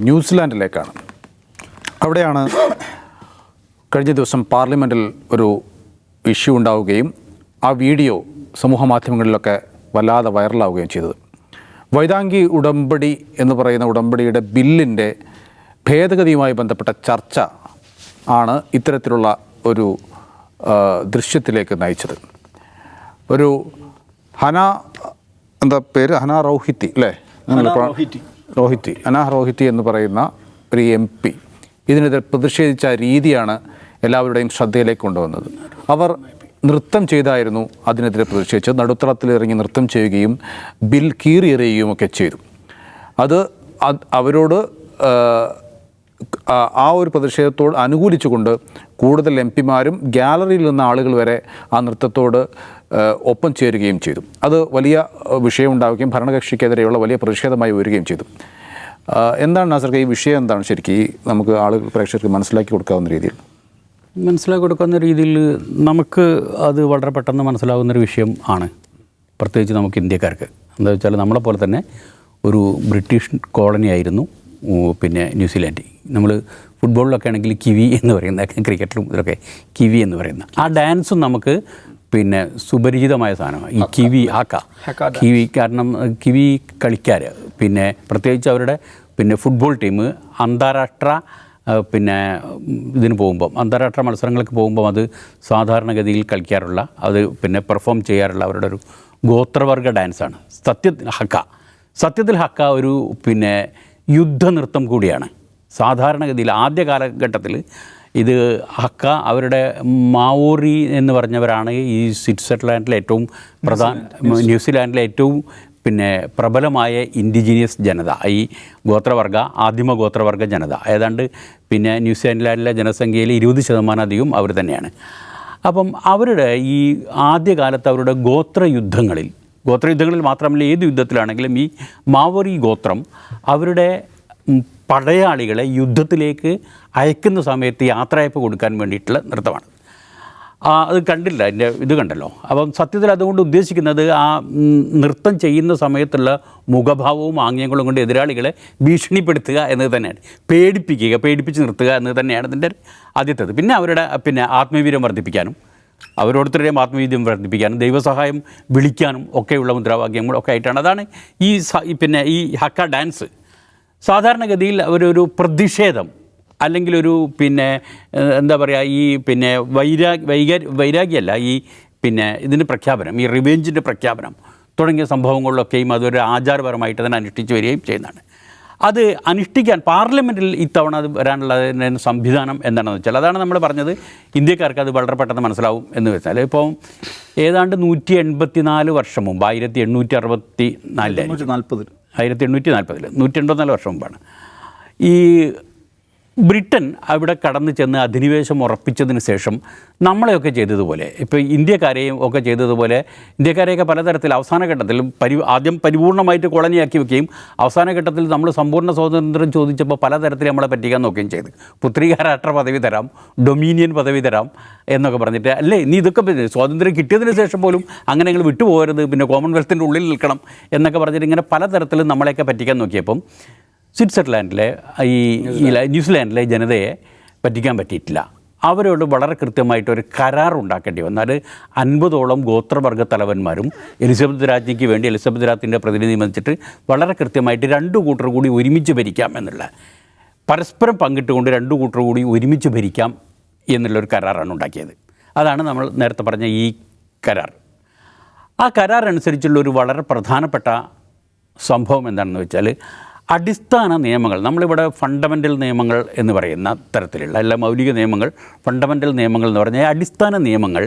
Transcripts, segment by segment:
ന്യൂസിലാൻഡിലേക്കാണ്. അവിടെയാണ് കഴിഞ്ഞ ദിവസം പാർലമെൻറ്റിൽ ഒരു ഇഷ്യൂ ഉണ്ടാവുകയും ആ വീഡിയോ സമൂഹ മാധ്യമങ്ങളിലൊക്കെ വല്ലാതെ വൈറലാവുകയും ചെയ്തത്. വൈതാങ്കി ഉടമ്പടി എന്ന് പറയുന്ന ഉടമ്പടിയുടെ ബില്ലിൻ്റെ ഭേദഗതിയുമായി ബന്ധപ്പെട്ട ചർച്ച ആണ് ഇത്തരത്തിലുള്ള ഒരു ദൃശ്യത്തിലേക്ക് നയിച്ചത്. ഒരു ഹന റോഹിത്തി അല്ലേ, റോഹിത്തി എന്ന് പറയുന്ന ഒരു MP ഇതിനെതിരെ പ്രതിഷേധിച്ച രീതിയാണ് എല്ലാവരുടെയും ശ്രദ്ധയിലേക്ക് കൊണ്ടുവന്നത്. അവർ നൃത്തം ചെയ്തായിരുന്നു അതിനെതിരെ പ്രതിഷേധിച്ചത്. നടുത്തളത്തിലിറങ്ങി നൃത്തം ചെയ്യുകയും ബിൽ കീറിയെറിയുകയും ഒക്കെ ചെയ്തു. അത് അവരോട് ആ ഒരു പ്രതിഷേധത്തോട് അനുകൂലിച്ചുകൊണ്ട് കൂടുതൽ MP-മാരും ഗാലറിയിൽ നിന്ന ആളുകൾ വരെ ആ നൃത്തത്തോട് ഒപ്പം ചേരുകയും ചെയ്തു. അത് വലിയ വിഷയമുണ്ടാവുകയും ഭരണകക്ഷിക്കെതിരെയുള്ള വലിയ പ്രതിഷേധമായി വരികയും ചെയ്തു. എന്താണ് നാസർക്ക് ഈ വിഷയം എന്താണ് ശരിക്കും നമുക്ക് ആളുകൾ പ്രേക്ഷകർക്ക് മനസ്സിലാക്കി കൊടുക്കാവുന്ന രീതിയിൽ നമുക്ക് അത് വളരെ പെട്ടെന്ന് മനസ്സിലാകുന്നൊരു വിഷയം ആണ്. പ്രത്യേകിച്ച് നമുക്ക് ഇന്ത്യക്കാർക്ക് എന്താ വെച്ചാൽ നമ്മളെപ്പോലെ തന്നെ ഒരു ബ്രിട്ടീഷ് കോളനി ആയിരുന്നു പിന്നെ ന്യൂസിലാൻഡ്. നമ്മൾ ഫുട്ബോളിലൊക്കെ ആണെങ്കിൽ കിവി എന്ന് പറയുന്ന, ക്രിക്കറ്റിലും ഇതിലൊക്കെ കിവി എന്ന് പറയുന്ന ആ ഡാൻസും നമുക്ക് പിന്നെ സുപരിചിതമായ സാധനമാണ് ഈ കിവി കിവി. കാരണം കിവി കളിക്കാർ പിന്നെ പ്രത്യേകിച്ച് അവരുടെ പിന്നെ ഫുട്ബോൾ ടീം അന്താരാഷ്ട്ര പിന്നെ ഇതിന് പോകുമ്പം അന്താരാഷ്ട്ര മത്സരങ്ങൾക്ക് പോകുമ്പം അത് സാധാരണഗതിയിൽ കളിക്കാറുള്ള, അത് പിന്നെ പെർഫോം ചെയ്യാറുള്ള അവരുടെ ഒരു ഗോത്രവർഗ ഡാൻസാണ് സത്യത്തിൽ ഹക്ക ഒരു പിന്നെ യുദ്ധനൃത്തം കൂടിയാണ്. സാധാരണഗതിയിൽ ആദ്യ കാലഘട്ടത്തിൽ ഇത് ഹക്ക അവരുടെ മാവോറി എന്ന് പറഞ്ഞവരാണ് ഈ സ്വിറ്റ്സർലാൻഡിലെ ഏറ്റവും ന്യൂസിലാൻഡിലെ ഏറ്റവും പിന്നെ പ്രബലമായ ഇൻഡിജീനിയസ് ജനത, ഈ ആദിമ ഗോത്രവർഗ ജനത. ഏതാണ്ട് പിന്നെ ന്യൂസിലാൻഡിലെ ജനസംഖ്യയിൽ 20% അധികം അവർ തന്നെയാണ്. അപ്പം അവരുടെ ഈ ആദ്യകാലത്ത് അവരുടെ ഗോത്രയുദ്ധങ്ങളിൽ മാത്രമല്ല ഏത് യുദ്ധത്തിലാണെങ്കിലും ഈ മാവോറി ഗോത്രം അവരുടെ പടയാളികളെ യുദ്ധത്തിലേക്ക് അയക്കുന്ന സമയത്ത് യാത്രയയപ്പ് കൊടുക്കാൻ വേണ്ടിയിട്ടുള്ള നൃത്തമാണ്. അത് കണ്ടില്ല, അതിൻ്റെ ഇത് കണ്ടല്ലോ. അപ്പം സത്യത്തിൽ അതുകൊണ്ട് ഉദ്ദേശിക്കുന്നത് ആ നൃത്തം ചെയ്യുന്ന സമയത്തുള്ള മുഖഭാവവും ആംഗ്യങ്ങളും കൊണ്ട് എതിരാളികളെ ഭീഷണിപ്പെടുത്തുക എന്നത് തന്നെയാണ്. പേടിപ്പിച്ച് നിർത്തുക എന്നത് തന്നെയാണ് ഇതിൻ്റെ ആദ്യത്തേത്. പിന്നെ അവരുടെ ആത്മവീര്യം വർദ്ധിപ്പിക്കാനും അവരോരുത്തരുടെയും ആത്മവീര്യം വർദ്ധിപ്പിക്കാനും ദൈവസഹായം വിളിക്കാനും ഒക്കെയുള്ള മുദ്രാവാക്യങ്ങളൊക്കെ ആയിട്ടാണ്. അതാണ് ഈ ഹക്ക ഡാൻസ്. സാധാരണഗതിയിൽ അവരൊരു പ്രതിഷേധം അല്ലെങ്കിൽ ഒരു എന്താ പറയുക ഈ വൈരാഗ്യമല്ല, ഈ ഇതിൻ്റെ പ്രഖ്യാപനം, ഈ റിവെഞ്ചിൻ്റെ പ്രഖ്യാപനം തുടങ്ങിയ സംഭവങ്ങളിലൊക്കെയും അതൊരു ആചാരപരമായിട്ട് തന്നെ അനുഷ്ഠിച്ച് വരികയും ചെയ്യുന്നതാണ്. അത് അനുഷ്ഠിക്കാൻ പാർലമെൻറ്റിൽ ഇത്തവണ അത് വരാനുള്ള സംവിധാനം എന്താണെന്ന് വെച്ചാൽ അതാണ് നമ്മൾ പറഞ്ഞത്. ഇന്ത്യക്കാർക്ക് അത് വളരെ പെട്ടെന്ന് മനസ്സിലാവും എന്ന് വെച്ചാൽ ഇപ്പം ഏതാണ്ട് 184 വർഷം മുമ്പ് 184 വർഷം മുമ്പാണ് ഈ ബ്രിട്ടൻ അവിടെ കടന്നു ചെന്ന് അധിനിവേശം ഉറപ്പിച്ചതിന് ശേഷം നമ്മളെയൊക്കെ ചെയ്തതുപോലെ, ഇപ്പോൾ ഇന്ത്യക്കാരെയും ഒക്കെ ചെയ്തതുപോലെ ഇന്ത്യക്കാരെയൊക്കെ പലതരത്തിൽ അവസാന ഘട്ടത്തിൽ ആദ്യം പരിപൂർണമായിട്ട് കോളനിയാക്കി വെക്കുകയും അവസാന ഘട്ടത്തിൽ നമ്മൾ സമ്പൂർണ്ണ സ്വാതന്ത്ര്യം ചോദിച്ചപ്പോൾ പലതരത്തിൽ നമ്മളെ പറ്റിക്കാൻ നോക്കുകയും ചെയ്തു. പുത്രിക രാഷ്ട്ര പദവി തരാം, ഡൊമീനിയൻ പദവി തരാം എന്നൊക്കെ പറഞ്ഞിട്ട്, അല്ലേ നീ ഇതൊക്കെ സ്വാതന്ത്ര്യം കിട്ടിയതിന് ശേഷം പോലും അങ്ങനെ നിങ്ങൾ വിട്ടുപോകരുത്, കോമൺവെൽത്തിൻ്റെ ഉള്ളിൽ നിൽക്കണം എന്നൊക്കെ പറഞ്ഞിട്ട് ഇങ്ങനെ പലതരത്തിലും നമ്മളെയൊക്കെ പറ്റിക്കാൻ നോക്കിയപ്പം സ്വിറ്റ്സർലാൻഡിലെ ന്യൂസിലാൻഡിലെ ജനതയെ പറ്റിക്കാൻ പറ്റിയിട്ടില്ല. അവരോട് വളരെ കൃത്യമായിട്ടൊരു കരാർ ഉണ്ടാക്കേണ്ടി വന്നു. അത് 50ഓളം ഗോത്രവർഗ തലവന്മാരും എലിസബത്ത് രാജ്ഞിക്ക് വേണ്ടി എലിസബത്ത് രാജ്ഞിൻ്റെ പ്രതിനിധി വന്നിട്ട് വളരെ കൃത്യമായിട്ട് 2 കൂട്ടർ കൂടി ഒരുമിച്ച് ഭരിക്കാം എന്നുള്ള, പരസ്പരം പങ്കിട്ടുകൊണ്ട് 2 കൂട്ടർ കൂടി ഒരുമിച്ച് ഭരിക്കാം എന്നുള്ളൊരു കരാറാണ് ഉണ്ടാക്കിയത്. അതാണ് നമ്മൾ നേരത്തെ പറഞ്ഞ ഈ കരാർ. ആ കരാർ അനുസരിച്ചുള്ളൊരു വളരെ പ്രധാനപ്പെട്ട സംഭവം എന്താണെന്ന് വെച്ചാൽ അടിസ്ഥാന നിയമങ്ങൾ, നമ്മളിവിടെ ഫണ്ടമെൻ്റൽ നിയമങ്ങൾ എന്ന് പറയുന്ന തരത്തിലുള്ള എല്ലാ മൗലിക നിയമങ്ങൾ, ഫണ്ടമെൻ്റൽ നിയമങ്ങൾ എന്ന് പറഞ്ഞാൽ അടിസ്ഥാന നിയമങ്ങൾ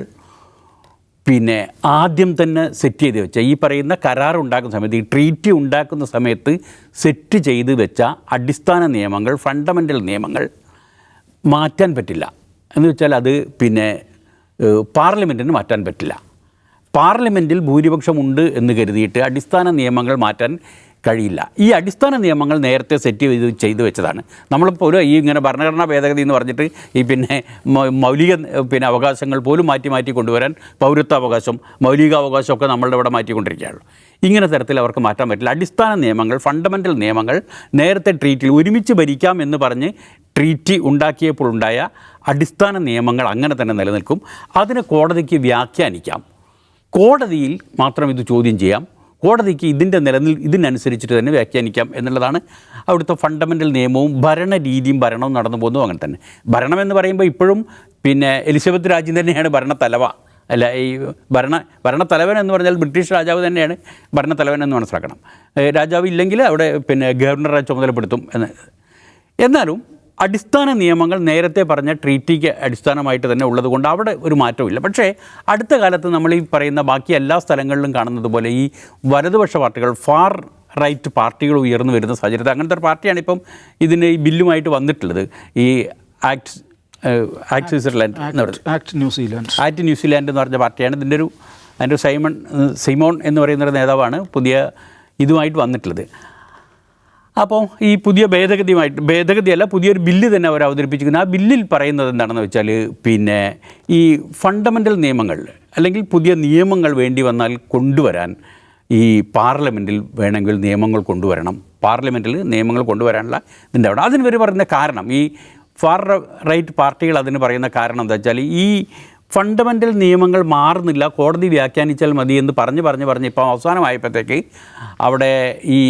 ആദ്യം തന്നെ സെറ്റ് ചെയ്ത് വെച്ച, ഈ പറയുന്ന കരാർ ഉണ്ടാക്കുന്ന സമയത്ത്, ഈ ട്രീറ്റി ഉണ്ടാക്കുന്ന സമയത്ത് സെറ്റ് ചെയ്ത് വെച്ച അടിസ്ഥാന നിയമങ്ങൾ, ഫണ്ടമെൻ്റൽ നിയമങ്ങൾ മാറ്റാൻ പറ്റില്ല. എന്ന് വെച്ചാൽ അത് പാർലമെൻറ്റിന് മാറ്റാൻ പറ്റില്ല. പാർലമെൻറ്റിൽ ഭൂരിപക്ഷമുണ്ട് എന്ന് കരുതിയിട്ട് അടിസ്ഥാന നിയമങ്ങൾ മാറ്റാൻ കഴിയില്ല. ഈ അടിസ്ഥാന നിയമങ്ങൾ നേരത്തെ സെറ്റ് ചെയ്ത് വെച്ചതാണ്. നമ്മളിപ്പോൾ ഈ ഇങ്ങനെ ഭരണഘടനാ ഭേദഗതി എന്ന് പറഞ്ഞിട്ട് ഈ മൗലിക അവകാശങ്ങൾ പോലും മാറ്റി കൊണ്ടുവരാൻ പൗരത്വാവകാശം, മൗലികാവകാശമൊക്കെ നമ്മളുടെ ഇവിടെ മാറ്റിക്കൊണ്ടിരിക്കുകയുള്ളൂ. ഇങ്ങനെ തരത്തിൽ അവർക്ക് മാറ്റാൻ പറ്റില്ല. അടിസ്ഥാന നിയമങ്ങൾ, ഫണ്ടമെൻ്റൽ നിയമങ്ങൾ നേരത്തെ ട്രീറ്റിൽ ഒരുമിച്ച് ഭരിക്കാം എന്ന് പറഞ്ഞ് ട്രീറ്റി ഉണ്ടാക്കിയപ്പോഴുണ്ടായ അടിസ്ഥാന നിയമങ്ങൾ അങ്ങനെ തന്നെ നിലനിൽക്കും. അതിനെ കോടതിക്ക് വ്യാഖ്യാനിക്കാം. കോടതിയിൽ മാത്രം ഇത് ചോദ്യം ചെയ്യാം. കോടതിക്ക് ഇതിനനുസരിച്ചിട്ട് തന്നെ വ്യാഖ്യാനിക്കാം എന്നുള്ളതാണ് അവിടുത്തെ ഫണ്ടമെൻ്റൽ നിയമവും ഭരണരീതിയും. ഭരണവും നടന്നു പോകുന്നു അങ്ങനെ തന്നെ. ഭരണം എന്ന് പറയുമ്പോൾ ഇപ്പോഴും എലിസബത്ത് രാജ്യം തന്നെയാണ് ഭരണത്തലവ. അല്ല, ഈ ഭരണത്തലവൻ എന്ന് പറഞ്ഞാൽ ബ്രിട്ടീഷ് രാജാവ് തന്നെയാണ് ഭരണത്തലവൻ എന്ന് മനസ്സിലാക്കണം. രാജാവ് ഇല്ലെങ്കിൽ അവിടെ ഗവർണറെ ചുമതലപ്പെടുത്തും എന്ന്. എന്നാലും അടിസ്ഥാന നിയമങ്ങൾ നേരത്തെ പറഞ്ഞ ട്രീറ്റിക്ക് അടിസ്ഥാനമായിട്ട് തന്നെ ഉള്ളതുകൊണ്ട് അവിടെ ഒരു മാറ്റമില്ല. പക്ഷേ അടുത്ത കാലത്ത് നമ്മൾ ഈ പറയുന്ന ബാക്കി എല്ലാ സ്ഥലങ്ങളിലും കാണുന്നത് പോലെ ഈ വലതുപക്ഷ പാർട്ടികൾ, ഫാർ റൈറ്റ് പാർട്ടികൾ ഉയർന്നു വരുന്ന സാഹചര്യത്തിൽ അങ്ങനത്തെ ഒരു പാർട്ടിയാണ് ഇപ്പം ഈ ബില്ലുമായിട്ട് വന്നിട്ടുള്ളത്. ഈ ആക്ട് സ്വിറ്റ്സർലാൻഡ് എന്ന് പറയുന്നത്, ആക്ട് ന്യൂസിലാൻഡ് എന്ന് പറഞ്ഞ പാർട്ടിയാണ്. അതിൻ്റെ ഒരു സൈമോൺ എന്ന് പറയുന്നൊരു നേതാവാണ് പുതിയ ഇതുമായിട്ട് വന്നിട്ടുള്ളത്. അപ്പോൾ ഈ പുതിയ ഭേദഗതിയല്ല, പുതിയൊരു ബില്ല് തന്നെ അവർ അവതരിപ്പിച്ചിരിക്കുന്നത്. ആ ബില്ലിൽ പറയുന്നത് എന്താണെന്ന് വെച്ചാൽ ഈ ഫണ്ടമെൻ്റൽ നിയമങ്ങൾ അല്ലെങ്കിൽ പുതിയ നിയമങ്ങൾ വേണ്ടി വന്നാൽ കൊണ്ടുവരാൻ ഈ പാർലമെൻറ്റിൽ വേണമെങ്കിൽ നിയമങ്ങൾ കൊണ്ടുവരണം. പാർലമെൻറ്റിൽ നിയമങ്ങൾ കൊണ്ടുവരാനുള്ള ഇതിൻ്റെ അവിടെ അതിന് ഇവർ പറയുന്ന കാരണം, ഈ ഫാർ റൈറ്റ് പാർട്ടികൾ അതിന് പറയുന്ന കാരണം എന്താ വെച്ചാൽ ഈ ഫണ്ടമെൻ്റൽ നിയമങ്ങൾ മാറുന്നില്ല, കോടതി വ്യാഖ്യാനിച്ചാൽ മതി എന്ന് പറഞ്ഞ് ഇപ്പോൾ അവസാനമായപ്പോഴത്തേക്ക് അവിടെ ഈ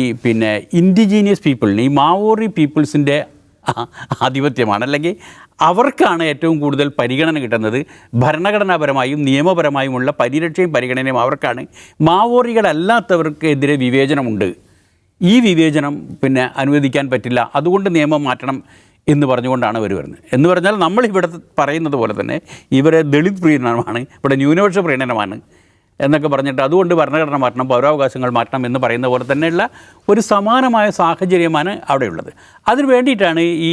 ഇൻഡിജീനിയസ് പീപ്പിളിന്, ഈ മാവോറി പീപ്പിൾസിൻ്റെ ആധിപത്യമാണ്. അല്ലെങ്കിൽ അവർക്കാണ് ഏറ്റവും കൂടുതൽ പരിഗണന കിട്ടുന്നത്. ഭരണഘടനാപരമായും നിയമപരമായുമുള്ള പരിരക്ഷയും പരിഗണനയും അവർക്കാണ്. മാവോറികളല്ലാത്തവർക്കെതിരെ വിവേചനമുണ്ട്. ഈ വിവേചനം അനുവദിക്കാൻ പറ്റില്ല, അതുകൊണ്ട് നിയമം മാറ്റണം എന്ന് പറഞ്ഞുകൊണ്ടാണ് ഇവർ വരുന്നത്. എന്ന് പറഞ്ഞാൽ നമ്മളിവിടെ പറയുന്നത് പോലെ തന്നെ ഇവരെ ദളിത് പ്രീണനമാണ്, ഇവിടെ ന്യൂനപക്ഷ പ്രീണനമാണ് എന്നൊക്കെ പറഞ്ഞിട്ട് അതുകൊണ്ട് ഭരണഘടന മാറ്റണം, പൗരാവകാശങ്ങൾ മാറ്റണം എന്ന് പറയുന്ന പോലെ തന്നെയുള്ള ഒരു സമാനമായ സാഹചര്യമാണ് അവിടെയുള്ളത്. അതിന് വേണ്ടിയിട്ടാണ് ഈ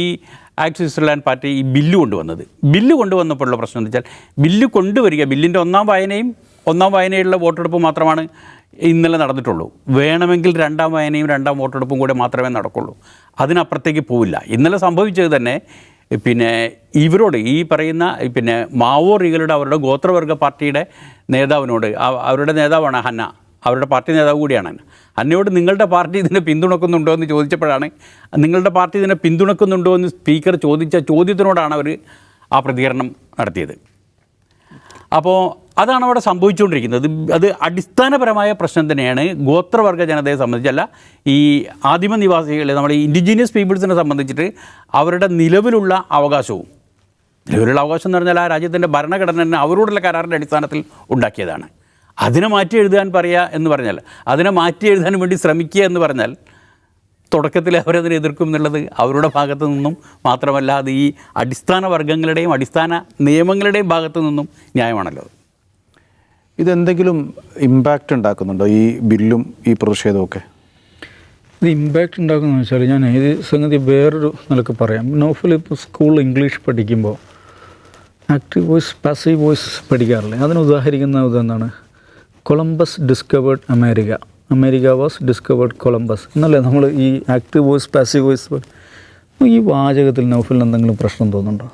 ആക്ട് സ്വിറ്റ്സർലാൻഡ് പാർട്ടി ഈ ബില്ല് കൊണ്ടുവന്നത്. ബില്ല് കൊണ്ടുവന്നപ്പോഴുള്ള പ്രശ്നം എന്ന് വെച്ചാൽ ബില്ല് കൊണ്ടുവരിക, ബില്ലിൻ്റെ ഒന്നാം വായനയുള്ള വോട്ടെടുപ്പ് മാത്രമാണ് ഇന്നലെ നടന്നിട്ടുള്ളൂ. വേണമെങ്കിൽ രണ്ടാം വായനയും രണ്ടാം വോട്ടെടുപ്പും കൂടെ മാത്രമേ നടക്കുള്ളൂ. അതിനപ്പുറത്തേക്ക് പോവില്ല. ഇന്നലെ സംഭവിച്ചത് തന്നെ ഇവരോട് ഈ പറയുന്ന മാവോറികളുടെ അവരുടെ ഗോത്രവർഗ പാർട്ടിയുടെ നേതാവിനോട്, അവരുടെ നേതാവാണ് ഹന്ന, അവരുടെ പാർട്ടി നേതാവ് കൂടിയാണ് ഹന്നയോട് നിങ്ങളുടെ പാർട്ടി ഇതിനെ പിന്തുണക്കുന്നുണ്ടോ എന്ന് ചോദിച്ചപ്പോഴാണ്, നിങ്ങളുടെ പാർട്ടി ഇതിനെ പിന്തുണക്കുന്നുണ്ടോ എന്ന് സ്പീക്കർ ചോദിച്ച ചോദ്യത്തിനോടാണ് അവർ ആ പ്രതികരണം നടത്തിയത്. അപ്പോൾ അതാണ് അവിടെ സംഭവിച്ചുകൊണ്ടിരിക്കുന്നത്. അത് അടിസ്ഥാനപരമായ പ്രശ്നം തന്നെയാണ്. ഗോത്രവർഗ ജനതയെ സംബന്ധിച്ചല്ല, ഈ ആദിമനിവാസികളെ, നമ്മുടെ ഇൻഡിജീനിയസ് പീപ്പിൾസിനെ സംബന്ധിച്ചിട്ട് അവരുടെ നിലവിലുള്ള അവകാശം എന്ന് പറഞ്ഞാൽ ആ രാജ്യത്തിൻ്റെ ഭരണഘടന തന്നെ അവരോടുള്ള കരാറിൻ്റെ അടിസ്ഥാനത്തിൽ ഉണ്ടാക്കിയതാണ്. അതിനെ മാറ്റി എഴുതാൻ പറയുക എന്ന് പറഞ്ഞാൽ, അതിനെ മാറ്റി എഴുതാൻ വേണ്ടി ശ്രമിക്കുക എന്ന് പറഞ്ഞാൽ തുടക്കത്തിൽ അവരതിനെ എതിർക്കും എന്നുള്ളത് അവരുടെ ഭാഗത്തു നിന്നും മാത്രമല്ല, അത് ഈ അടിസ്ഥാന വർഗങ്ങളുടെയും അടിസ്ഥാന നിയമങ്ങളുടെയും ഭാഗത്തു നിന്നും ന്യായമാണല്ലോ. ഇതെന്തെങ്കിലും ഇമ്പാക്റ്റ് ഉണ്ടാക്കുന്നുണ്ടോ ഈ ബില്ലും ഈ പ്രതിഷേധമൊക്കെ? ഇത് ഇമ്പാക്റ്റ് ഉണ്ടാക്കുന്നതെന്ന് വെച്ചാൽ ഞാൻ ഇത് സംഗതി വേറൊരു നിലക്ക് പറയാം. നൗഫൽ ഇപ്പോൾ സ്കൂളിൽ ഇംഗ്ലീഷ് പഠിക്കുമ്പോൾ ആക്റ്റീവ് വോയിസ് പാസീവ് വോയിസ് പഠിക്കാറില്ലേ? അതിന് ഉദാഹരിക്കുന്ന ഇതെന്താണ്? Columbus discovered America, America was discovered Columbus എന്നല്ലേ നമ്മൾ ഈ ആക്റ്റീവ് വോയിസ് പാസീവ് വോയിസ്. ഈ വാചകത്തിൽ നൗഫലിന് എന്തെങ്കിലും പ്രശ്നം തോന്നുന്നുണ്ടോ?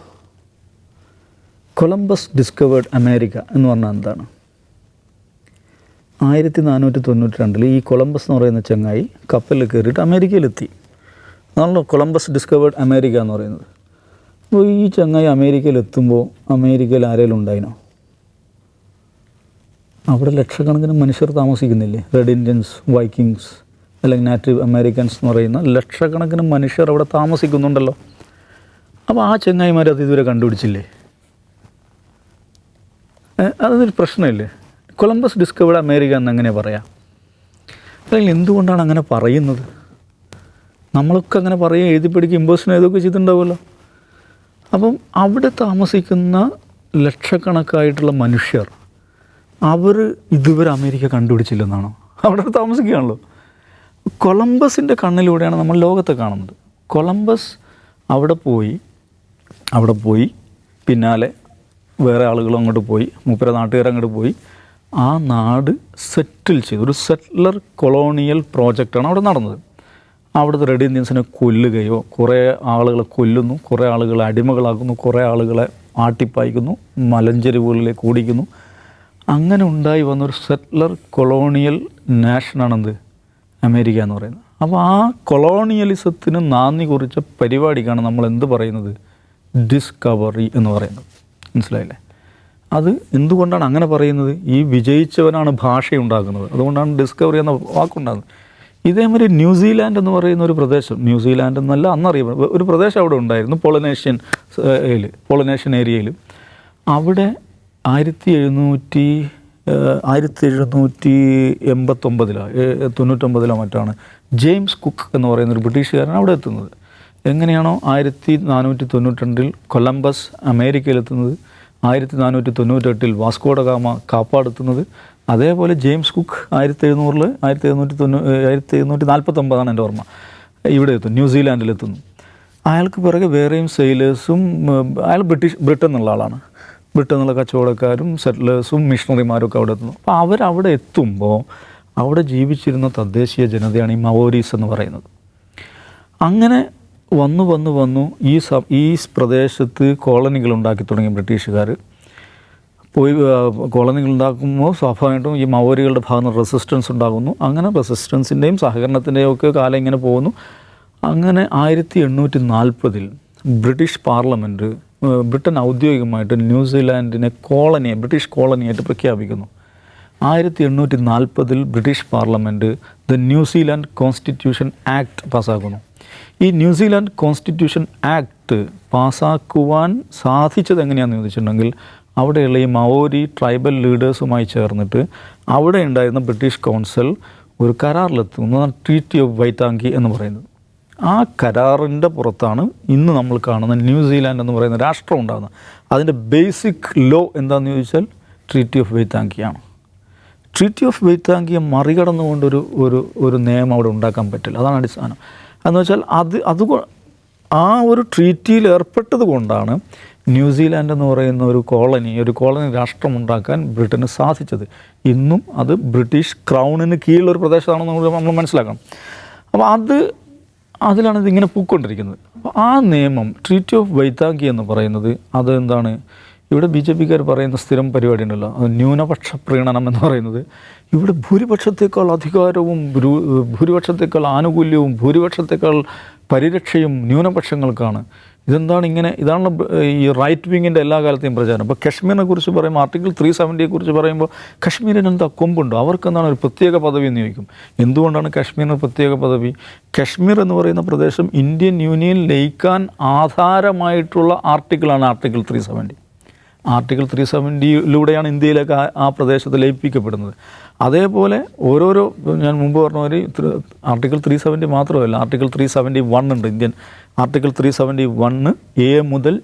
കൊളംബസ് ഡിസ്കവേർഡ് അമേരിക്ക എന്ന് പറഞ്ഞാൽ എന്താണ്? 1492 ഈ കൊളംബസ് എന്ന് പറയുന്ന ചങ്ങായി കപ്പലിൽ കയറിയിട്ട് അമേരിക്കയിലെത്തി. അതാണല്ലോ കൊളംബസ് ഡിസ്കവേർഡ് അമേരിക്ക എന്ന് പറയുന്നത്. അപ്പോൾ ഈ ചങ്ങായി അമേരിക്കയിലെത്തുമ്പോൾ അമേരിക്കയിൽ ആരെങ്കിലും ഉണ്ടായിനോ? അവിടെ ലക്ഷക്കണക്കിന് മനുഷ്യർ താമസിക്കുന്നില്ലേ? റെഡ് ഇന്ത്യൻസ്, വൈക്കിങ്സ് അല്ലെങ്കിൽ നാറ്റീവ് അമേരിക്കൻസ് എന്ന് പറയുന്ന ലക്ഷക്കണക്കിന് മനുഷ്യർ അവിടെ താമസിക്കുന്നുണ്ടല്ലോ. അപ്പോൾ ആ ചങ്ങായിമാർ അത് ഇതുവരെ കണ്ടുപിടിച്ചില്ലേ? അതൊരു പ്രശ്നമില്ലേ? കൊളംബസ് ഡിസ്കവേർഡ് അമേരിക്ക എന്നെങ്ങനെ പറയാം? അല്ലെങ്കിൽ എന്തുകൊണ്ടാണ് അങ്ങനെ പറയുന്നത്? നമ്മളൊക്കെ അങ്ങനെ പറയും, എഴുതി പഠിക്കുക, ഇമ്പോസിന് ഏതൊക്കെ ചെയ്തിട്ടുണ്ടാവുമല്ലോ. അപ്പം അവിടെ താമസിക്കുന്ന ലക്ഷക്കണക്കായിട്ടുള്ള മനുഷ്യർ അവർ ഇതുവരെ അമേരിക്ക കണ്ടുപിടിച്ചില്ലെന്നാണോ? അവിടെ താമസിക്കുകയാണല്ലോ. കൊളംബസിൻ്റെ കണ്ണിലൂടെയാണ് നമ്മൾ ലോകത്തെ കാണുന്നത്. കൊളംബസ് അവിടെ പോയി പിന്നാലെ വേറെ ആളുകളും അങ്ങോട്ട് പോയി, മൂപ്പര നാട്ടുകാർ അങ്ങോട്ട് പോയി, ആ നാട് സെറ്റിൽ ചെയ്തു. ഒരു സെറ്റിലർ കൊളോണിയൽ പ്രോജക്റ്റാണ് അവിടെ നടന്നത്. അവിടുത്തെ റെഡ് ഇന്ത്യൻസിനെ കൊല്ലുകയോ, കുറേ ആളുകളെ കൊല്ലുന്നു, കുറേ ആളുകളെ അടിമകളാക്കുന്നു, കുറേ ആളുകളെ ആട്ടിപ്പായിക്കുന്നു, മലഞ്ചെരുവുകളിലേക്ക് ഓടിക്കുന്നു. അങ്ങനെ ഉണ്ടായി വന്നൊരു സെറ്റിലർ കൊളോണിയൽ നാഷനാണെന്ത് അമേരിക്ക എന്ന് പറയുന്നത്. അപ്പോൾ ആ കൊളോണിയലിസത്തിന് നാന്ദി കുറിച്ച പരിപാടിക്കാണ് നമ്മൾ എന്ത് പറയുന്നത്, ഡിസ്കവറി എന്ന് പറയുന്നത്. മനസ്സിലായില്ലേ? അത് എന്തുകൊണ്ടാണ് അങ്ങനെ പറയുന്നത്? ഈ വിജയിച്ചവനാണ് ഭാഷയുണ്ടാക്കുന്നത്, അതുകൊണ്ടാണ് ഡിസ്കവറി എന്ന വാക്കുണ്ടാകുന്നത്. ഇതേമാതിരി ന്യൂസിലാൻഡ് എന്ന് പറയുന്ന ഒരു പ്രദേശം, ന്യൂസിലാൻഡ് എന്നല്ല അന്നറിയപ്പെടും ഒരു പ്രദേശം അവിടെ ഉണ്ടായിരുന്നു, പോളിനേഷ്യൻ ഏരിയയിൽ. അവിടെ 1789 മറ്റാണ് ജെയിംസ് കുക്ക് എന്ന് പറയുന്ന ഒരു ബ്രിട്ടീഷുകാരൻ അവിടെ എത്തുന്നത്. എങ്ങനെയാണോ 1492 കൊളംബസ് അമേരിക്കയിലെത്തുന്നത്, 1498 വാസ്കോഡ ഗാമ കാപ്പാടെത്തുന്നത്, അതേപോലെ ജെയിംസ് കുക്ക് 1749 എൻ്റെ ഓർമ്മ ഇവിടെ എത്തും, ന്യൂസിലാൻഡിലെത്തുന്നു. അയാൾക്ക് പിറകെ വേറെയും സെയിലേഴ്സും, അയാൾ ബ്രിട്ടൻ എന്നുള്ള ആളാണ്, ബ്രിട്ടൻ എന്നുള്ള കച്ചവടക്കാരും സെറ്റിലേഴ്സും മിഷണറിമാരും ഒക്കെ അവിടെ എത്തുന്നു. അപ്പോൾ അവരവിടെ എത്തുമ്പോൾ അവിടെ ജീവിച്ചിരുന്ന തദ്ദേശീയ ജനതയാണ് ഈ മവോരീസ് എന്ന് പറയുന്നത്. അങ്ങനെ വന്നു ഈ പ്രദേശത്ത് കോളനികൾ ഉണ്ടാക്കി തുടങ്ങി ബ്രിട്ടീഷുകാർ. കോളനികൾ ഉണ്ടാക്കുമ്പോൾ സ്വാഭാവികമായിട്ടും ഈ മവോരികളുടെ ഭാഗത്ത് നിന്ന് റെസിസ്റ്റൻസ് ഉണ്ടാകുന്നു. അങ്ങനെ റെസിസ്റ്റൻസിൻ്റെയും സഹകരണത്തിൻ്റെയും ഒക്കെ കാലം ഇങ്ങനെ പോകുന്നു. അങ്ങനെ 1840 ബ്രിട്ടീഷ് പാർലമെൻറ്റ് ബ്രിട്ടൻ ഔദ്യോഗികമായിട്ട് ന്യൂസിലാൻഡിനെ ബ്രിട്ടീഷ് കോളനിയായിട്ട് പ്രഖ്യാപിക്കുന്നു. 1840 British parliament the New Zealand constitution act പാസ്സാക്കുന്നു. ഈ ന്യൂസിലാൻഡ് കോൺസ്റ്റിറ്റ്യൂഷൻ ആക്ട് പാസ്സാക്കുവാൻ സാധിച്ചത് എങ്ങനെയാണെന്ന് ചോദിച്ചിട്ടുണ്ടെങ്കിൽ, അവിടെയുള്ള ഈ മവോരി ട്രൈബൽ ലീഡേഴ്സുമായി ചേർന്നിട്ട് അവിടെ ഉണ്ടായിരുന്ന ബ്രിട്ടീഷ് കൗൺസിൽ ഒരു കരാറിലെത്തുന്നതാണ് ട്രീറ്റി ഓഫ് വൈറ്റാങ്കി എന്ന് പറയുന്നത്. ആ കരാറിൻ്റെ പുറത്താണ് ഇന്ന് നമ്മൾ കാണുന്ന ന്യൂസിലാൻഡ് എന്ന് പറയുന്ന രാഷ്ട്രം ഉണ്ടാകുന്നത്. അതിൻ്റെ ബേസിക് ലോ എന്താണെന്ന് ചോദിച്ചാൽ ട്രീറ്റി ഓഫ് വൈറ്റാങ്കിയാണ്. ട്രീറ്റി ഓഫ് വൈറ്റാങ്കിയെ മറികടന്നുകൊണ്ടൊരു ഒരു നിയമം അവിടെ ഉണ്ടാക്കാൻ പറ്റില്ല. അതാണ് അടിസ്ഥാനം. എന്ന് വെച്ചാൽ ആ ഒരു ട്രീറ്റിയിൽ ഏർപ്പെട്ടത് കൊണ്ടാണ് ന്യൂസിലാൻഡ് എന്ന് പറയുന്ന ഒരു കോളനി രാഷ്ട്രമുണ്ടാക്കാൻ ബ്രിട്ടന് സാധിച്ചത്. ഇന്നും അത് ബ്രിട്ടീഷ് ക്രൗണിന് കീഴിലൊരു പ്രദേശമാണെന്ന് നമ്മൾ മനസ്സിലാക്കണം. അപ്പോൾ അതിലാണ് ഇതിങ്ങനെ പൂക്കൊണ്ടിരിക്കുന്നത്. അപ്പോൾ ആ നിയമം ട്രീറ്റി ഓഫ് വൈറ്റാങ്കി എന്ന് പറയുന്നത് അത് എന്താണ്, ഇവിടെ BJP-ക്കാർ പറയുന്ന സ്ഥിരം പരിപാടി ഉണ്ടല്ലോ, ന്യൂനപക്ഷ പ്രീണനം എന്ന് പറയുന്നത്. ഇവിടെ ഭൂരിപക്ഷത്തേക്കാൾ അധികാരവും ഭൂരിപക്ഷത്തേക്കാൾ ആനുകൂല്യവും ഭൂരിപക്ഷത്തേക്കാൾ പരിരക്ഷയും ന്യൂനപക്ഷങ്ങൾക്കാണ്. ഇതാണ് ഈ റൈറ്റ് വിങ്ങിൻ്റെ എല്ലാ കാലത്തെയും പ്രചാരണം. ഇപ്പോൾ കശ്മീരിനെ കുറിച്ച് പറയുമ്പോൾ, ആർട്ടിക്കിൾ 370 കുറിച്ച് പറയുമ്പോൾ, കശ്മീരിന് എന്താ കൊമ്പുണ്ടോ, അവർക്ക് എന്താണ് ഒരു പ്രത്യേക പദവി എന്ന് ചോദിക്കും. എന്തുകൊണ്ടാണ് കശ്മീരിന് പ്രത്യേക പദവി? കശ്മീർ എന്ന് പറയുന്ന പ്രദേശം ഇന്ത്യൻ യൂണിയൻ ലയിക്കാൻ ആധാരമായിട്ടുള്ള ആർട്ടിക്കിളാണ് ആർട്ടിക്കിൾ 370. ആർട്ടിക്കിൾ 370-ലൂടെയാണ് ഇന്ത്യയിലേക്ക് ആ പ്രദേശത്ത് ലയിപ്പിക്കപ്പെടുന്നത്. അതേപോലെ ഞാൻ മുമ്പ് പറഞ്ഞ പോലെ ആർട്ടിക്കിൾ 370 മാത്രമല്ല, ആർട്ടിക്കിൾ 371 ഉണ്ട്. ആർട്ടിക്കിൾ 371 A മുതൽ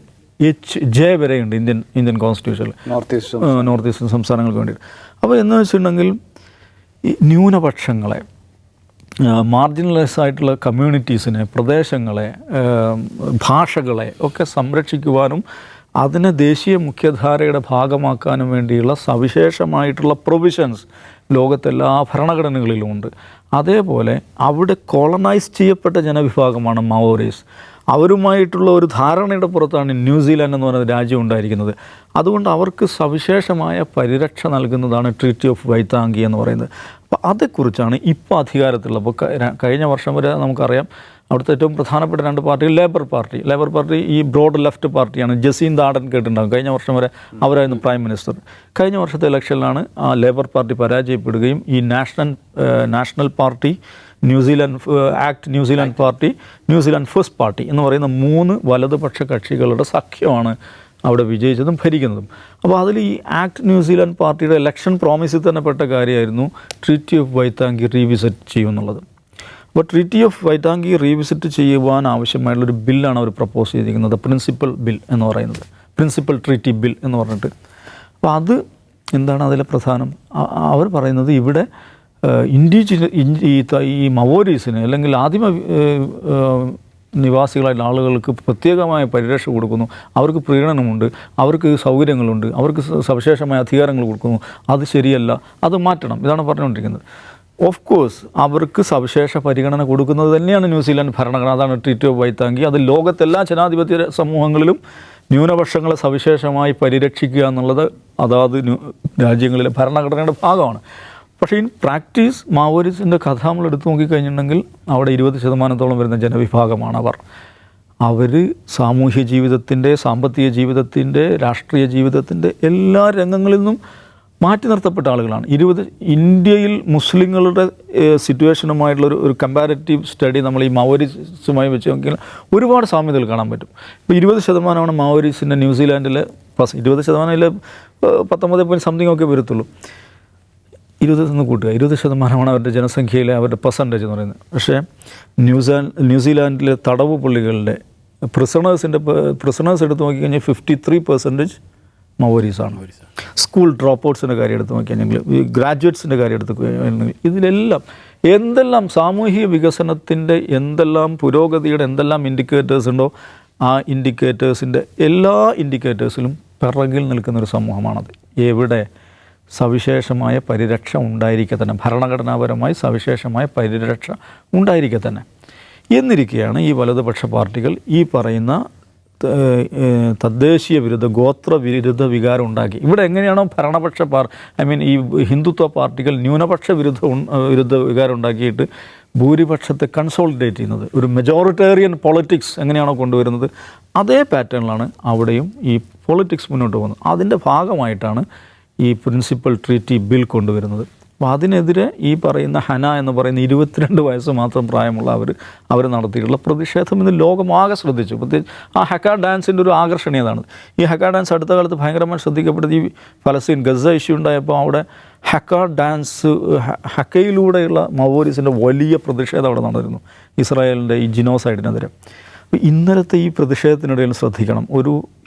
J വരെയുണ്ട് ഇന്ത്യൻ കോൺസ്റ്റിറ്റ്യൂഷനിൽ, നോർത്ത് ഈസ്റ്റേൺ സംസ്ഥാനങ്ങൾക്ക് വേണ്ടിയിട്ട്. അപ്പോൾ എന്ന് വെച്ചിട്ടുണ്ടെങ്കിൽ ഈ ന്യൂനപക്ഷങ്ങളെ, മാർജിനലൈസ് ആയിട്ടുള്ള കമ്മ്യൂണിറ്റീസിനെ, പ്രദേശങ്ങളെ, ഭാഷകളെ ഒക്കെ സംരക്ഷിക്കുവാനും അതിനെ ദേശീയ മുഖ്യധാരയുടെ ഭാഗമാക്കാനും വേണ്ടിയുള്ള സവിശേഷമായിട്ടുള്ള പ്രൊവിഷൻസ് ലോകത്തെല്ലാ ഭരണഘടനകളിലുമുണ്ട്. അതേപോലെ അവിടെ കോളനൈസ് ചെയ്യപ്പെട്ട ജനവിഭാഗമാണ് മവോരീസ്. അവരുമായിട്ടുള്ള ഒരു ധാരണയുടെ പുറത്താണ് ന്യൂസിലാൻഡ് എന്ന് പറയുന്ന രാജ്യം ഉണ്ടായിരിക്കുന്നത്. അതുകൊണ്ട് അവർക്ക് സവിശേഷമായ പരിരക്ഷ നൽകുന്നതാണ് ട്രീറ്റി ഓഫ് വൈറ്റാങ്കി എന്ന് പറയുന്നത്. അപ്പോൾ അതേക്കുറിച്ചാണ് ഇപ്പോൾ അധികാരത്തിലുള്ള. അപ്പോൾ കഴിഞ്ഞ വർഷം വരെ നമുക്കറിയാം അവിടുത്തെ ഏറ്റവും പ്രധാനപ്പെട്ട രണ്ട് പാർട്ടികൾ ലേബർ പാർട്ടി ഈ ബ്രോഡ് ലെഫ്റ്റ് പാർട്ടിയാണ്. ജസീന്ത ആർഡൻ കേട്ടിട്ടുണ്ടാകും. കഴിഞ്ഞ വർഷം വരെ അവരായിരുന്നു പ്രൈം മിനിസ്റ്റർ. കഴിഞ്ഞ വർഷത്തെ ഇലക്ഷനിലാണ് ആ ലേബർ പാർട്ടി പരാജയപ്പെടുകയും ഈ national party, New Zealand party, New Zealand first party എന്ന് പറയുന്ന 3 വലതുപക്ഷ കക്ഷികളുടെ സഖ്യമാണ് അവിടെ വിജയിച്ചതും ഭരിക്കുന്നതും. അപ്പോൾ അതിൽ ഈ ആക്ട് ന്യൂസിലാൻഡ് പാർട്ടിയുടെ ഇലക്ഷൻ പ്രോമിസിൽ തന്നെ പെട്ട കാര്യമായിരുന്നു ട്രീറ്റി ഓഫ് വൈറ്റാങ്കി റീവിസിറ്റ് ചെയ്യുമെന്നുള്ളത്. അപ്പോൾ ട്രീറ്റി ഓഫ് വൈറ്റാങ്കി റീവിസിറ്റ് ചെയ്യുവാൻ ആവശ്യമായിട്ടുള്ളൊരു ബില്ലാണ് അവർ പ്രപ്പോസ് ചെയ്തിരിക്കുന്നത്, പ്രിൻസിപ്പൽ ബിൽ എന്ന് പറയുന്നത്, പ്രിൻസിപ്പൽ ട്രീറ്റി ബിൽ എന്ന് പറഞ്ഞിട്ട്. അപ്പോൾ അത് എന്താണ് അതിലെ പ്രധാനം? അവർ പറയുന്നത് ഇവിടെ ഈ മവോരീസിന് അല്ലെങ്കിൽ ആദിമ നിവാസികളായിട്ടുള്ള ആളുകൾക്ക് പ്രത്യേകമായ പരിരക്ഷ കൊടുക്കുന്നു, അവർക്ക് പ്രീണനമുണ്ട്, അവർക്ക് സൗകര്യങ്ങളുണ്ട്, അവർക്ക് സവിശേഷമായ അധികാരങ്ങൾ കൊടുക്കുന്നു. അത് ശരിയല്ല, അത് മാറ്റണം. ഇതാണ് പറഞ്ഞുകൊണ്ടിരിക്കുന്നത്. ഓഫ് കോഴ്സ് അവർക്ക് സവിശേഷ പരിഗണന കൊടുക്കുന്നത് തന്നെയാണ് ന്യൂസിലാൻഡ് ഭരണഘടന. അതാണ് ട്രീറ്റി ഓഫ് വൈത്താങ്കി. അത് ലോകത്തെല്ലാ ജനാധിപത്യ സമൂഹങ്ങളിലും ന്യൂനപക്ഷങ്ങളെ സവിശേഷമായി പരിരക്ഷിക്കുക എന്നുള്ളത് അതാത് രാജ്യങ്ങളിലെ ഭരണഘടനയുടെ ഭാഗമാണ്. പക്ഷേ ഇൻ പ്രാക്ടീസ് മാവോരിസ്റ്റിൻ്റെ കഥ നമ്മൾ എടുത്തു നോക്കിക്കഴിഞ്ഞിട്ടുണ്ടെങ്കിൽ അവിടെ 20% വരുന്ന ജനവിഭാഗമാണ് അവർ സാമൂഹ്യ ജീവിതത്തിൻ്റെ, സാമ്പത്തിക ജീവിതത്തിൻ്റെ, രാഷ്ട്രീയ ജീവിതത്തിൻ്റെ എല്ലാ രംഗങ്ങളിൽ നിന്നും മാറ്റി നിർത്തപ്പെട്ട ആളുകളാണ്. ഇന്ത്യയിൽ മുസ്ലിങ്ങളുടെ സിറ്റുവേഷനുമായിട്ടുള്ള ഒരു കമ്പാരിറ്റീവ് സ്റ്റഡി നമ്മൾ ഈ മാവോരിസുമായി വെച്ച് നോക്കിയാൽ ഒരുപാട് സാമ്യതകൾ കാണാൻ പറ്റും. ഇപ്പോൾ 20% മാവോരിസിൻ്റെ ന്യൂസിലാൻഡിലെ 20% 19 ഒക്കെ വരത്തുള്ളൂ. 20 കൂട്ടുക, 20% അവരുടെ ജനസംഖ്യയിലെ അവരുടെ പെർസെൻറ്റേജ് എന്ന് പറയുന്നത്. പക്ഷേ ന്യൂസിലാൻഡിലെ തടവ് പുള്ളികളുടെ പ്രിസണേഴ്സ് എടുത്ത് നോക്കിക്കഴിഞ്ഞാൽ 53% മാവോരീസാണ്. സ്കൂൾ ഡ്രോപ്പ് ഔട്ട്സിൻ്റെ കാര്യം എടുത്ത് നോക്കിക്കഴിഞ്ഞാൽ, ഗ്രാജുവേറ്റ്സിൻ്റെ കാര്യം എടുത്ത് കഴിഞ്ഞാൽ, ഇതിലെല്ലാം എന്തെല്ലാം സാമൂഹിക വികസനത്തിൻ്റെ എന്തെല്ലാം പുരോഗതിയുടെ എന്തെല്ലാം ഇൻഡിക്കേറ്റേഴ്സ് ഉണ്ടോ ആ ഇൻഡിക്കേറ്റേഴ്സിൻ്റെ എല്ലാ ഇൻഡിക്കേറ്റേഴ്സിലും പിറകിൽ നിൽക്കുന്നൊരു സമൂഹമാണത്. എവിടെ സവിശേഷമായ പരിരക്ഷ ഉണ്ടായിരിക്കെ തന്നെ, ഭരണഘടനാപരമായി സവിശേഷമായ പരിരക്ഷ ഉണ്ടായിരിക്കെ തന്നെ എന്നിരിക്കെയാണ് ഈ വലതുപക്ഷ പാർട്ടികൾ ഈ പറയുന്ന തദ്ദേശീയ വിരുദ്ധ, ഗോത്ര വിരുദ്ധ വികാരം ഉണ്ടാക്കി. ഇവിടെ എങ്ങനെയാണോ ഭരണപക്ഷ ഈ ഹിന്ദുത്വ പാർട്ടികൾ ന്യൂനപക്ഷ വിരുദ്ധ വികാരം ഉണ്ടാക്കിയിട്ട് ഭൂരിപക്ഷത്തെ കൺസോളിഡേറ്റ് ചെയ്യുന്നത്, ഒരു മെജോറിറ്റേറിയൻ പൊളിറ്റിക്സ് എങ്ങനെയാണോ കൊണ്ടുവരുന്നത്, അതേ പാറ്റേണിലാണ് അവിടെയും ഈ പൊളിറ്റിക്സ് മുന്നോട്ട് പോകുന്നത്. അതിൻ്റെ ഭാഗമായിട്ടാണ് ഈ പ്രിൻസിപ്പൽ ട്രീറ്റി ബിൽ കൊണ്ടുവരുന്നത്. അപ്പോൾ അതിനെതിരെ ഈ പറയുന്ന ഹന എന്ന് പറയുന്ന 22 വയസ്സ് മാത്രം പ്രായമുള്ള അവർ നടത്തിയിട്ടുള്ള പ്രതിഷേധം ഇന്ന് ലോകമാകെ ശ്രദ്ധിച്ചു. പ്രത്യേകിച്ച് ആ ഹക്ക ഡാൻസിൻ്റെ ഒരു ആകർഷണീയതാണ്. ഈ ഹക്ക ഡാൻസ് അടുത്ത കാലത്ത് ഭയങ്കരമായി ശ്രദ്ധിക്കപ്പെട്ടത് ഈ ഫലസ്തീൻ ഗസ ഇഷ്യൂ ഉണ്ടായപ്പോൾ അവിടെ ഹക്ക ഡാൻസ്, ഹക്കയിലൂടെയുള്ള മാവോരിസിൻ്റെ വലിയ പ്രതിഷേധം അവിടെ നടന്നിരുന്നു, ഇസ്രായേലിൻ്റെ ഈ ജിനോസൈഡിനെതിരെ. അപ്പോൾ ഇന്നലത്തെ ഈ പ്രതിഷേധത്തിനിടയിൽ ശ്രദ്ധിക്കണം,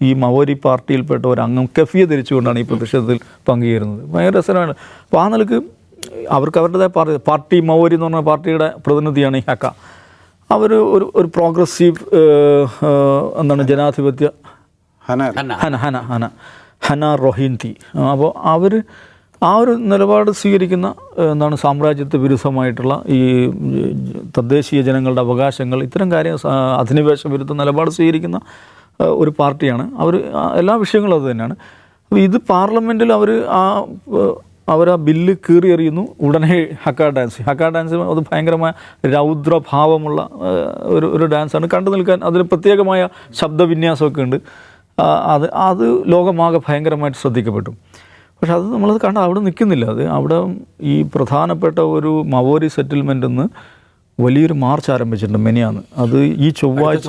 ഈ മവോരി പാർട്ടിയിൽപ്പെട്ട ഒരു അംഗം കഫിയ ധരിച്ചുകൊണ്ടാണ് ഈ പ്രതിഷേധത്തിൽ പങ്കുചേരുന്നത്. ഭയങ്കര രസമാണ്. അപ്പോൾ ആ നിലക്ക് അവർക്ക് അവരുടേതായ പാർട്ടി, മവോരി എന്ന് പറഞ്ഞ പാർട്ടിയുടെ പ്രതിനിധിയാണ് ഈ ഹക്ക. അവർ ഒരു പ്രോഗ്രസീവ് ജനാധിപത്യ ഹന റോഹിൻതി. അപ്പോൾ അവർ ആ ഒരു നിലപാട് സ്വീകരിക്കുന്ന സാമ്രാജ്യത്വ വിരുദ്ധമായിട്ടുള്ള ഈ തദ്ദേശീയ ജനങ്ങളുടെ അവകാശങ്ങൾ, ഇത്തരം കാര്യം അധിനിവേശ വിരുദ്ധ നിലപാട് സ്വീകരിക്കുന്ന ഒരു പാർട്ടിയാണ്. അവർ എല്ലാ വിഷയങ്ങളും അത് തന്നെയാണ്. അപ്പോൾ ഇത് പാർലമെൻറ്റിൽ അവർ ആ ബില്ല് കീറിയെറിയുന്നു. ഉടനെ ഹക്ക ഡാൻസ് അത് ഭയങ്കരമായ രൗദ്രഭാവമുള്ള ഒരു ഡാൻസാണ്. കണ്ടു നിൽക്കാൻ അതിന് പ്രത്യേകമായ ശബ്ദവിന്യാസമൊക്കെ ഉണ്ട്. അത് ലോകമാകെ ഭയങ്കരമായിട്ട് ശ്രദ്ധിക്കപ്പെട്ടു. പക്ഷെ അത് നമ്മളത് കണ്ട അവിടെ നിൽക്കുന്നില്ല. അവിടെ ഈ പ്രധാനപ്പെട്ട ഒരു മവോരി സെറ്റിൽമെൻ്റ് നിന്ന് വലിയൊരു മാർച്ച് ആരംഭിച്ചിട്ടുണ്ട് മെനിയാന്ന്. അത് ഈ ചൊവ്വാഴ്ച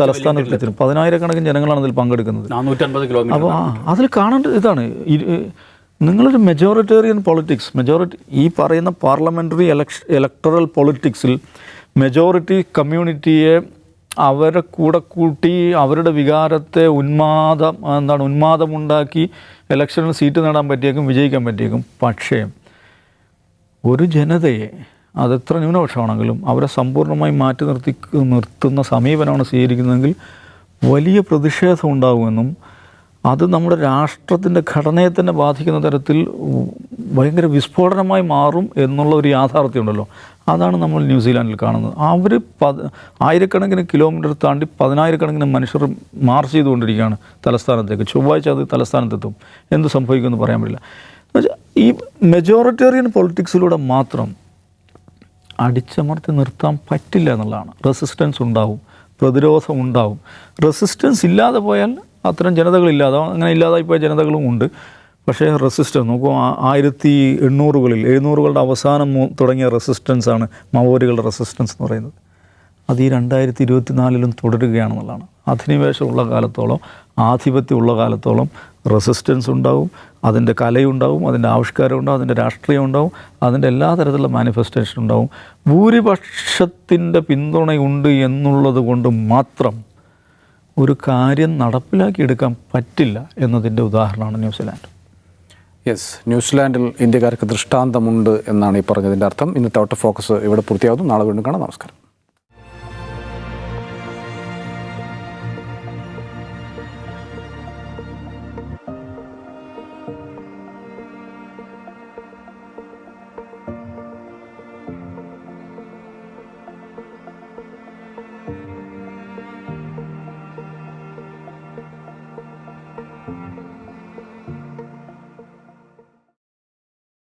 തലസ്ഥാനത്ത് എത്തും. 10,000 ജനങ്ങളാണ് അതിൽ പങ്കെടുക്കുന്നത്. 450 കിലോമീറ്റർ. അപ്പോൾ അതിൽ കാണേണ്ടത് ഇതാണ്, നിങ്ങളൊരു മെജോറിറ്റേറിയൻ പൊളിറ്റിക്സ്, ഈ പറയുന്ന പാർലമെൻ്ററി ഇലക്ടറൽ പൊളിറ്റിക്സിൽ മെജോറിറ്റി കമ്മ്യൂണിറ്റിയെ അവരെ കൂടെ കൂട്ടി അവരുടെ വികാരത്തെ ഉന്മാദമുണ്ടാക്കി ഇലക്ഷനിൽ സീറ്റ് നേടാൻ പറ്റിയേക്കും, വിജയിക്കാൻ പറ്റിയേക്കും. പക്ഷേ ഒരു ജനതയെ, അതെത്ര ന്യൂനപക്ഷമാണെങ്കിലും അവരെ സമ്പൂർണ്ണമായി മാറ്റി നിർത്തുന്ന സമീപനമാണ് സ്വീകരിക്കുന്നതെങ്കിൽ വലിയ പ്രതിഷേധം ഉണ്ടാകുമെന്നും അത് നമ്മുടെ രാഷ്ട്രത്തിൻ്റെ ഘടനയെ തന്നെ ബാധിക്കുന്ന തരത്തിൽ ഭയങ്കര വിസ്ഫോടനമായി മാറും എന്നുള്ള ഒരു യാഥാർത്ഥ്യമുണ്ടല്ലോ. അതാണ് നമ്മൾ ന്യൂസിലാൻഡിൽ കാണുന്നത്. അവർ 1000 കിലോമീറ്റർ താണ്ടി 10,000 മനുഷ്യർ മാർച്ച് ചെയ്തുകൊണ്ടിരിക്കുകയാണ് തലസ്ഥാനത്തേക്ക്. ചൊവ്വാഴ്ച അത് തലസ്ഥാനത്തെത്തും. എന്ത് സംഭവിക്കുമെന്ന് പറയാൻ പറ്റില്ല. എന്നുവെച്ചാൽ ഈ മെജോറിറ്റേറിയൻ പൊളിറ്റിക്സിലൂടെ മാത്രം അടിച്ചമർത്തി നിർത്താൻ പറ്റില്ല എന്നുള്ളതാണ്. റെസിസ്റ്റൻസ് ഉണ്ടാവും, പ്രതിരോധം ഉണ്ടാവും. റെസിസ്റ്റൻസ് ഇല്ലാതെ പോയാൽ അത്തരം ജനതകളില്ലാതെ, അങ്ങനെ ഇല്ലാതായിപ്പോയ ജനതകളും ഉണ്ട്. പക്ഷേ റെസിസ്റ്റൻസ് നോക്കൂ, 1800-കളുടെ അവസാനം തുടങ്ങിയ റെസിസ്റ്റൻസാണ് മവോരികളുടെ റെസിസ്റ്റൻസ് എന്ന് പറയുന്നത്. അത് ഈ 2024 തുടരുകയാണെന്നുള്ളതാണ്. അധിനിവേശമുള്ള കാലത്തോളം, ആധിപത്യമുള്ള കാലത്തോളം റെസിസ്റ്റൻസ് ഉണ്ടാവും, അതിൻ്റെ കലയുണ്ടാവും, അതിൻ്റെ ആവിഷ്കാരം ഉണ്ടാവും, അതിൻ്റെ രാഷ്ട്രീയം ഉണ്ടാവും, അതിൻ്റെ എല്ലാ തരത്തിലുള്ള മാനിഫെസ്റ്റേഷൻ ഉണ്ടാവും. ഭൂരിപക്ഷത്തിൻ്റെ പിന്തുണയുണ്ട് എന്നുള്ളത് കൊണ്ട് മാത്രം ഒരു കാര്യം നടപ്പിലാക്കിയെടുക്കാൻ പറ്റില്ല എന്നതിൻ്റെ ഉദാഹരണമാണ് ന്യൂസിലാൻഡ്. യെസ്, ന്യൂസിലാൻഡിൽ ഇന്ത്യക്കാർക്ക് ദൃഷ്ടാന്തമുണ്ട് എന്നാണ് ഈ പറഞ്ഞതിൻ്റെ അർത്ഥം. ഇന്നത്തെ ഔട്ട് ഓഫ് ഫോക്കസ് ഇവിടെ പൂർത്തിയാകുന്നു. നാളെ വീണ്ടും കാണാം. നമസ്കാരം.